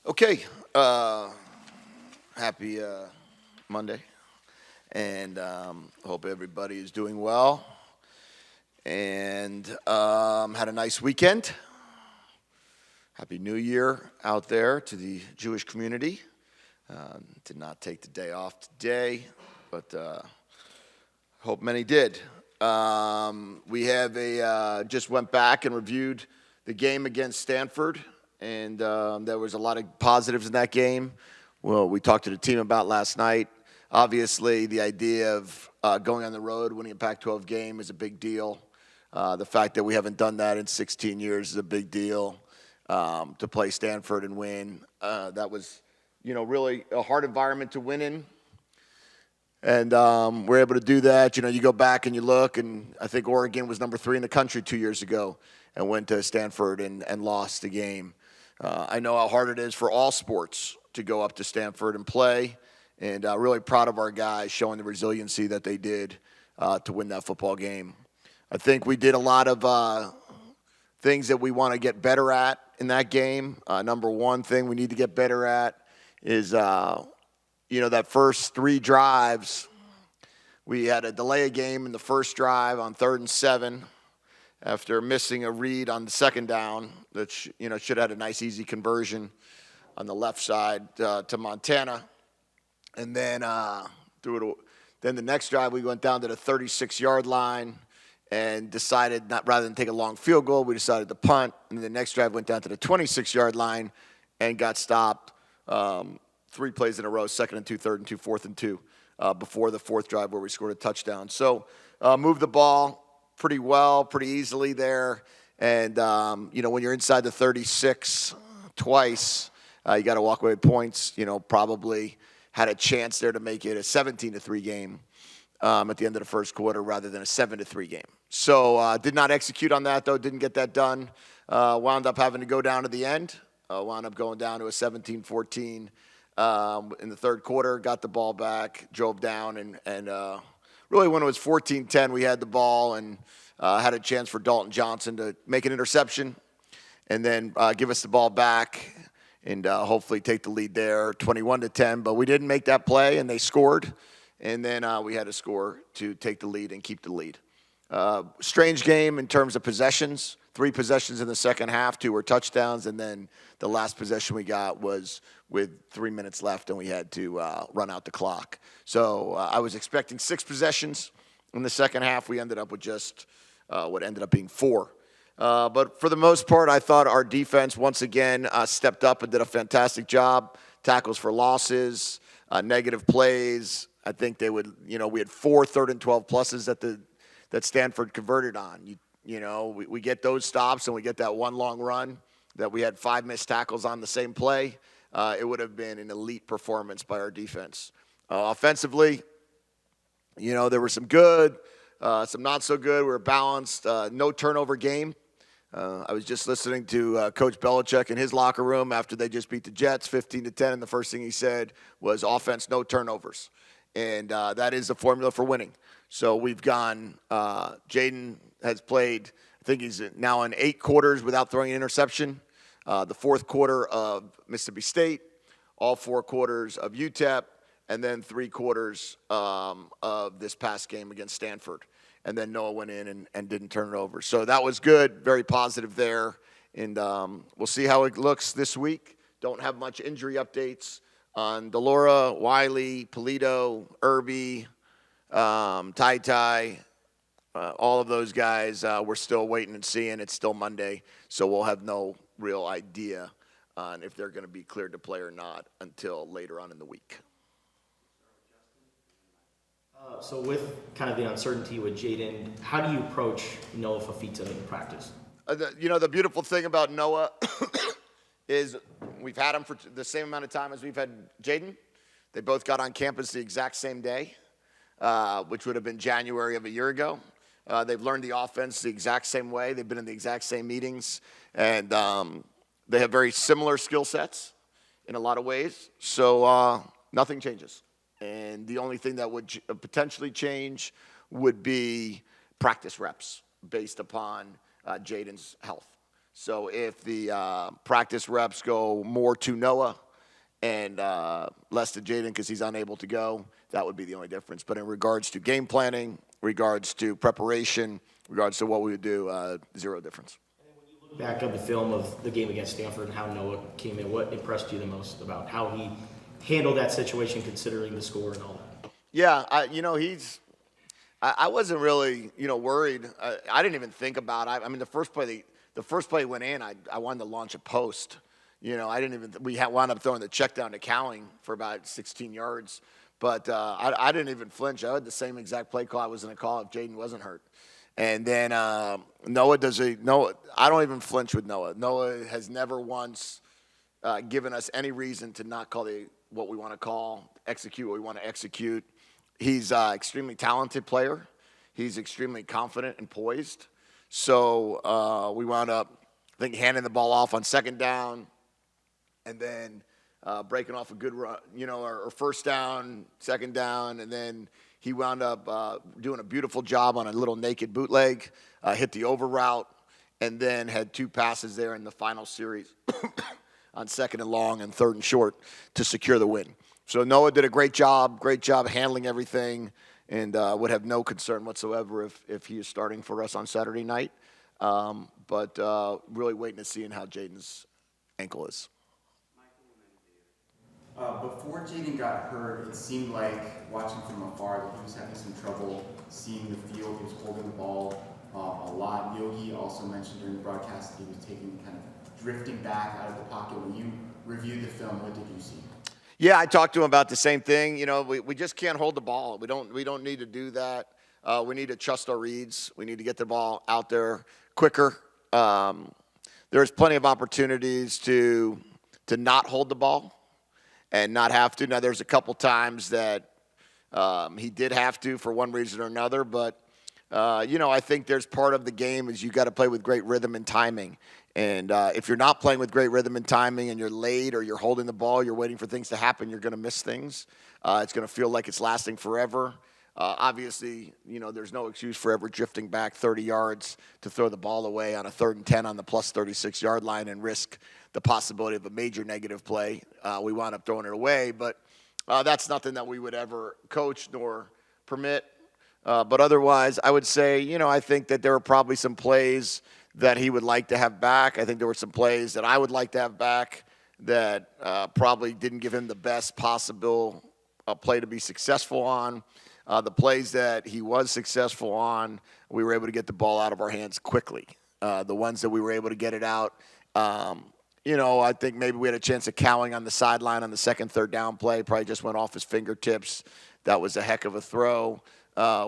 Okay, happy Monday, and hope everybody is doing well, and had a nice weekend. Happy New Year out there to the Jewish community. Did not take the day off today, but hope many did. We have just went back and reviewed the game against Stanford, and there was a lot of positives in that game. Well, we talked to the team about last night. Obviously, the idea of going on the road, winning a Pac-12 game is a big deal. The fact that we haven't done that in 16 years is a big deal. To play Stanford and win, that was, really a hard environment to win in. And we're able to do that. You go back and you look, and I think Oregon was number 3 in the country 2 years ago and went to Stanford and lost the game. I know how hard it is for all sports to go up to Stanford and play, and really proud of our guys showing the resiliency that they did to win that football game. I think we did a lot of things that we want to get better at in that game. Number one thing we need to get better at is that first 3 drives, we had to delay a game in the first drive on 3rd and 7 after missing a read on the second down that should have had a nice easy conversion on the left side to Montana. And then then the next drive we went down to the 36-yard line and decided rather than take a long field goal, we decided to punt. And the next drive went down to the 26-yard line and got stopped 3 plays in a row, 2nd and 2, 3rd and 2, 4th and 2, before the 4th drive where we scored a touchdown. So moved the ball pretty well, pretty easily there. And, when you're inside the 36 twice, you got to walk away with points. Probably had a chance there to make it a 17-3 game at the end of the first quarter rather than a 7-3 game. So did not execute on that, though. Didn't get that done. Wound up having to go down to the end. Wound up going down to a 17-14 in the third quarter. Got the ball back, drove down, and really when it was 14-10, we had the ball and had a chance for Dalton Johnson to make an interception and then give us the ball back and hopefully take the lead there, 21-10. But we didn't make that play, and they scored. And then we had to score to take the lead and keep the lead. Strange game in terms of possessions. 3 possessions in the second half, 2 were touchdowns, and then the last possession we got was with 3 minutes left, and we had to run out the clock. So I was expecting 6 possessions in the second half. We ended up with just what ended up being 4. But for the most part, I thought our defense once again stepped up and did a fantastic job. Tackles for losses, negative plays. I think they would, we had 4 3rd and 12 pluses that Stanford converted on. We get those stops and we get that one long run that we had 5 missed tackles on the same play. It would have been an elite performance by our defense. Offensively, there were some good, some not so good. We were balanced, no turnover game. I was just listening to Coach Belichick in his locker room after they just beat the Jets 15-10, and the first thing he said was offense, no turnovers. And that is the formula for winning. So we've gone, Jaden has played, I think he's now in 8 quarters without throwing an interception. The 4th quarter of Mississippi State, all 4 quarters of UTEP, and then 3 quarters of this past game against Stanford. And then Noah went in and didn't turn it over. So that was good, very positive there. And we'll see how it looks this week. Don't have much injury updates on Delora, Wiley, Polito, Irby, Tai. All of those guys, we're still waiting and seeing. It's still Monday, so we'll have no real idea on if they're going to be cleared to play or not until later on in the week. So with kind of the uncertainty with Jaden, how do you approach Noah Fafita in practice? The beautiful thing about Noah is we've had him for the same amount of time as we've had Jaden. They both got on campus the exact same day, which would have been January of a year ago. They've learned the offense the exact same way. They've been in the exact same meetings, and they have very similar skill sets in a lot of ways. So nothing changes. And the only thing that would potentially change would be practice reps based upon Jaden's health. So if the practice reps go more to Noah and less to Jaden because he's unable to go, that would be the only difference. But in regards to game planning, regards to preparation, regards to what we would do, zero difference. Back of the film of the game against Stanford and how Noah came in, what impressed you the most about how he handled that situation considering the score and all that? Yeah, I wasn't really, worried. I didn't even think about it. I mean, the first play went in, I wanted to launch a post. We wound up throwing the check down to Cowing for about 16 yards. But I didn't even flinch. I had the same exact play call I was going to call if Jaden wasn't hurt. And then Noah, I don't even flinch with Noah. Noah has never once given us any reason to not call what we want to call, execute what we want to execute. He's an extremely talented player. He's extremely confident and poised. So we wound up, I think, handing the ball off on second down and then breaking off a good run, or first down, second down, and then he wound up doing a beautiful job on a little naked bootleg, hit the over route, and then had 2 passes there in the final series on second and long and third and short to secure the win. So Noah did a great job handling everything, and would have no concern whatsoever if he is starting for us on Saturday night. But really waiting to see how Jaden's ankle is. Before Jaden got hurt, it seemed like, watching from afar, that he was having some trouble seeing the field. He was holding the ball a lot. Yogi also mentioned during the broadcast that he was kind of drifting back out of the pocket. When you reviewed the film, what did you see? Yeah, I talked to him about the same thing. We just can't hold the ball. We don't need to do that. We need to trust our reads. We need to get the ball out there quicker. There's plenty of opportunities to not hold the ball and not have to. Now, there's a couple times that he did have to for one reason or another, but I think there's part of the game is you got to play with great rhythm and timing. And if you're not playing with great rhythm and timing and you're late or you're holding the ball, you're waiting for things to happen, you're going to miss things. It's going to feel like it's lasting forever. Obviously, there's no excuse for ever drifting back 30 yards to throw the ball away on a 3rd and 10 on the plus 36-yard line and risk the possibility of a major negative play. We wound up throwing it away, but that's nothing that we would ever coach nor permit. But otherwise, I would say, I think that there were probably some plays that he would like to have back. I think there were some plays that I would like to have back that probably didn't give him the best possible play to be successful on. The plays that he was successful on, we were able to get the ball out of our hands quickly. The ones that we were able to get it out, I think maybe we had a chance of Cowing on the sideline on the second, third down play. Probably just went off his fingertips. That was a heck of a throw.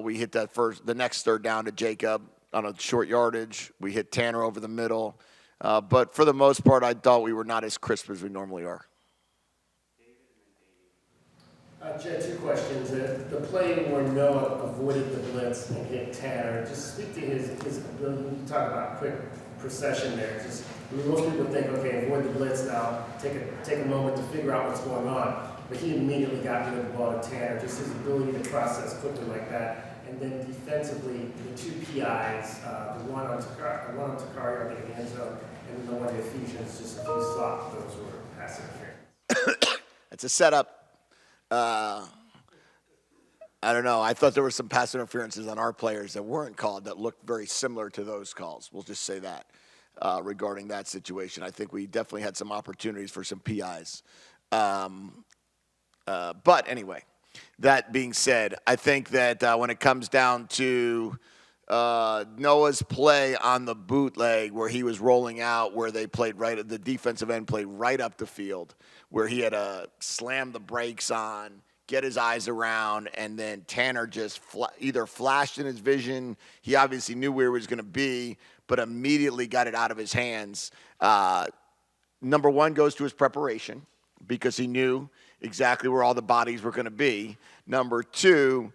We hit the next third down to Jacob on a short yardage. We hit Tanner over the middle. But for the most part, I thought we were not as crisp as we normally are. Jedd, 2 questions. The play where Noah avoided the blitz and hit Tanner, just speak to his ability. You talk about quick procession there. Most people think, okay, avoid the blitz now, take a moment to figure out what's going on. But he immediately got rid of the ball to Tanner, just his ability to process quickly like that. And then defensively, the 2 PIs, the one on Takari, I think, in the end zone, and then the one to Ephesians, just a few slots. Those were pass interference. It's a setup. I don't know. I thought there were some pass interferences on our players that weren't called that looked very similar to those calls. We'll just say that regarding that situation. I think we definitely had some opportunities for some PIs. But anyway, that being said, I think that when it comes down to Noah's play on the bootleg where he was rolling out, where they played the defensive end played right up the field, where he had to slam the brakes on, get his eyes around, and then Tanner just either flashed in his vision. He obviously knew where he was going to be, but immediately got it out of his hands. Number one goes to his preparation because he knew exactly where all the bodies were going to be. Number two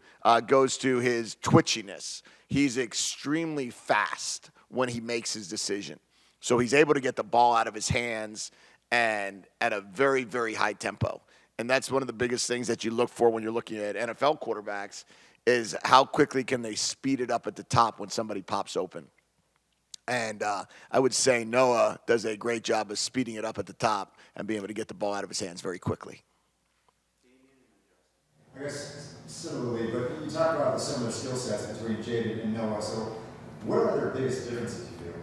goes to his twitchiness. He's extremely fast when he makes his decision. So he's able to get the ball out of his hands and at a very, very high tempo. And that's one of the biggest things that you look for when you're looking at NFL quarterbacks is how quickly can they speed it up at the top when somebody pops open. And I would say Noah does a great job of speeding it up at the top and being able to get the ball out of his hands very quickly. I guess similarly, but you talk about the similar skill sets between Jedd and Noah. So, what are their biggest differences, you feel?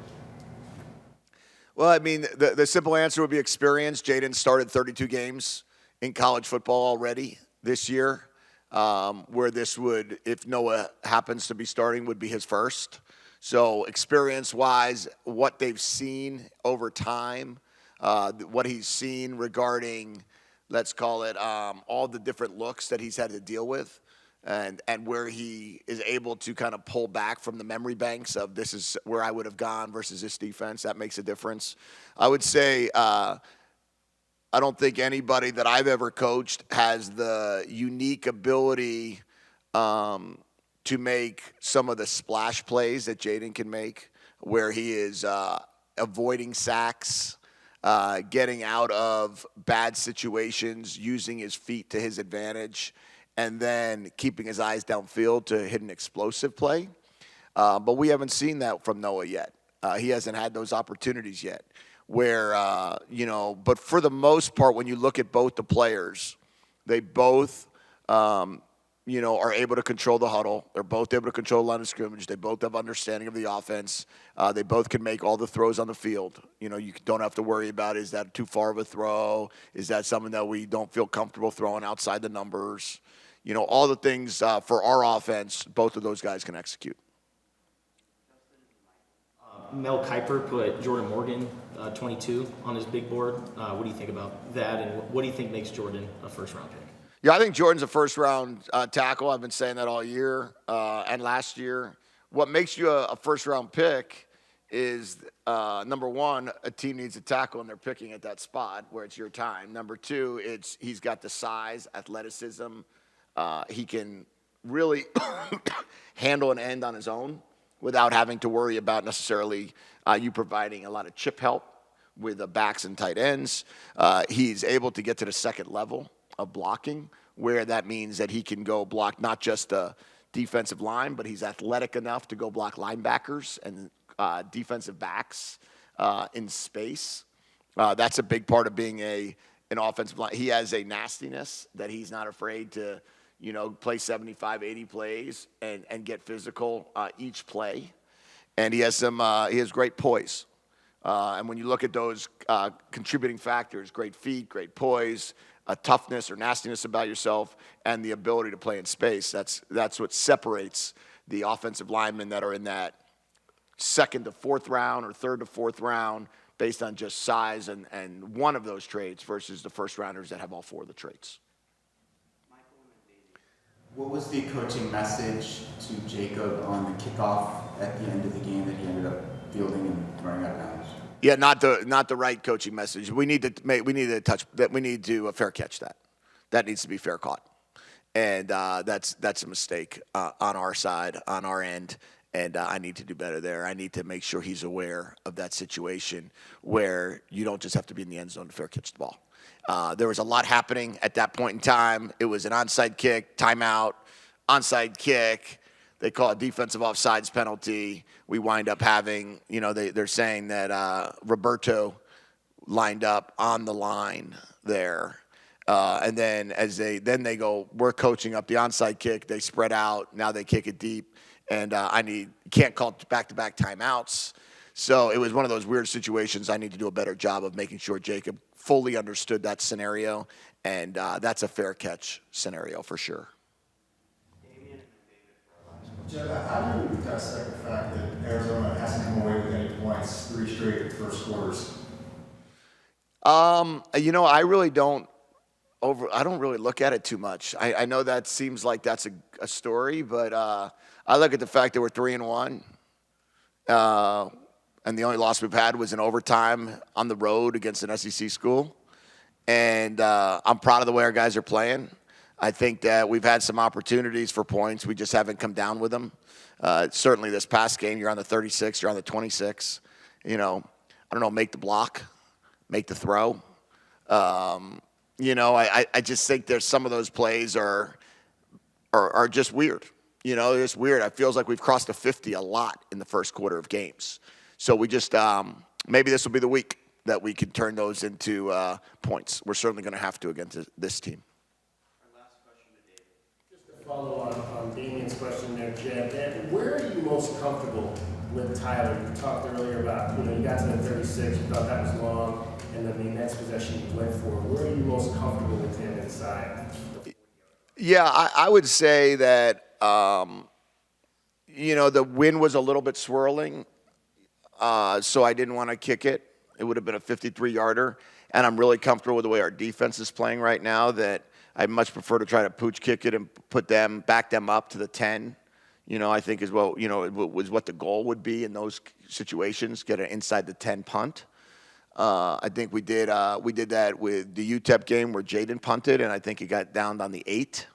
Well, I mean, the simple answer would be experience. Jaden started 32 games in college football already this year, where this would, if Noah happens to be starting, would be his first. So experience-wise, what they've seen over time, what he's seen regarding, let's call it, all the different looks that he's had to deal with, and where he is able to kind of pull back from the memory banks of this is where I would have gone versus this defense. That makes a difference. I would say I don't think anybody that I've ever coached has the unique ability to make some of the splash plays that Jaden can make, where he is avoiding sacks, getting out of bad situations, using his feet to his advantage, and then keeping his eyes downfield to hit an explosive play. But we haven't seen that from Noah yet. He hasn't had those opportunities yet. Where, but for the most part, when you look at both the players, they both, are able to control the huddle. They're both able to control the line of scrimmage. They both have understanding of the offense. They both can make all the throws on the field. You don't have to worry about, is that too far of a throw? Is that something that we don't feel comfortable throwing outside the numbers? All the things for our offense, both of those guys can execute. Mel Kiper put Jordan Morgan, 22, on his big board. What do you think about that, and what do you think makes Jordan a first-round pick? Yeah, I think Jordan's a first-round tackle. I've been saying that all year and last year. What makes you a first-round pick is, number one, a team needs a tackle, and they're picking at that spot where it's your time. Number two, he's got the size, athleticism. He can really handle an end on his own without having to worry about necessarily you providing a lot of chip help with the backs and tight ends. He's able to get to the second level of blocking, where that means that he can go block not just a defensive line, but he's athletic enough to go block linebackers and defensive backs in space. That's a big part of being an offensive line. He has a nastiness that he's not afraid to, play 75, 80 plays and get physical each play. And he has great poise. And when you look at those contributing factors, great feet, great poise, a toughness or nastiness about yourself, and the ability to play in space, that's what separates the offensive linemen that are in that second to fourth round or third to fourth round based on just size and one of those traits versus the first rounders that have all four of the traits. What was the coaching message to Jacob on the kickoff at the end of the game that he ended up fielding and running out of bounds? Yeah, not the right coaching message. We need to fair catch that. That needs to be fair caught, and that's a mistake on our side, on our end, and I need to do better there. I need to make sure he's aware of that situation where you don't just have to be in the end zone to fair catch the ball. There was a lot happening at that point in time. It was an onside kick, timeout, onside kick. They call it defensive offsides penalty. We wind up having, they're saying that Roberto lined up on the line there. And then they go, we're coaching up the onside kick. They spread out. Now they kick it deep. And can't call back-to-back timeouts. So it was one of those weird situations. I need to do a better job of making sure Jacob fully understood that scenario. And that's a fair catch scenario for sure. Jedd, how do you dissect the fact that Arizona hasn't come away with any points 3 straight first quarters? I really don't I don't really look at it too much. I know that seems like that's a story, but I look at the fact that we're 3-1. And the only loss we've had was in overtime on the road against an SEC school. And I'm proud of the way our guys are playing. I think that we've had some opportunities for points. We just haven't come down with them. Certainly this past game, you're on the 36, you're on the 26. I don't know, make the block, make the throw. I just think there's some of those plays are just weird. It's weird. It feels like we've crossed the 50 a lot in the first quarter of games. So we just, maybe this will be the week that we can turn those into points. We're certainly going to have to against this team. Just to follow on Damien's question there, Jedd, and where are you most comfortable with Tyler? You talked earlier about, you got to the 36, you thought that was long, and then the next possession you went for. Where are you most comfortable with him inside? Yeah, I would say that, the wind was a little bit swirling, so I didn't want to kick it. It would have been a 53-yarder, and I'm really comfortable with the way our defense is playing right now that I much prefer to try to pooch kick it and back them up to the 10. I think is was what the goal would be in those situations, get an inside the 10 punt. I think we did that with the UTEP game where Jaden punted, and I think he got downed on the 8.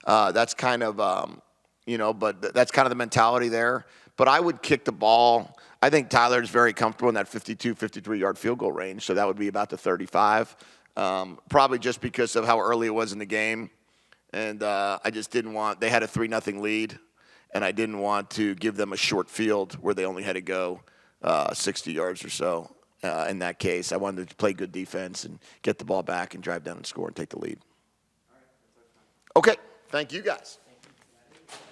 That's kind of, but that's kind of the mentality there. But I would kick the ball. I think Tyler's very comfortable in that 52, 53-yard field goal range, so that would be about the 35. Probably just because of how early it was in the game, and I just didn't want. They had a 3-0 lead, and I didn't want to give them a short field where they only had to go 60 yards or so. In that case, I wanted to play good defense and get the ball back and drive down and score and take the lead. Okay, thank you guys.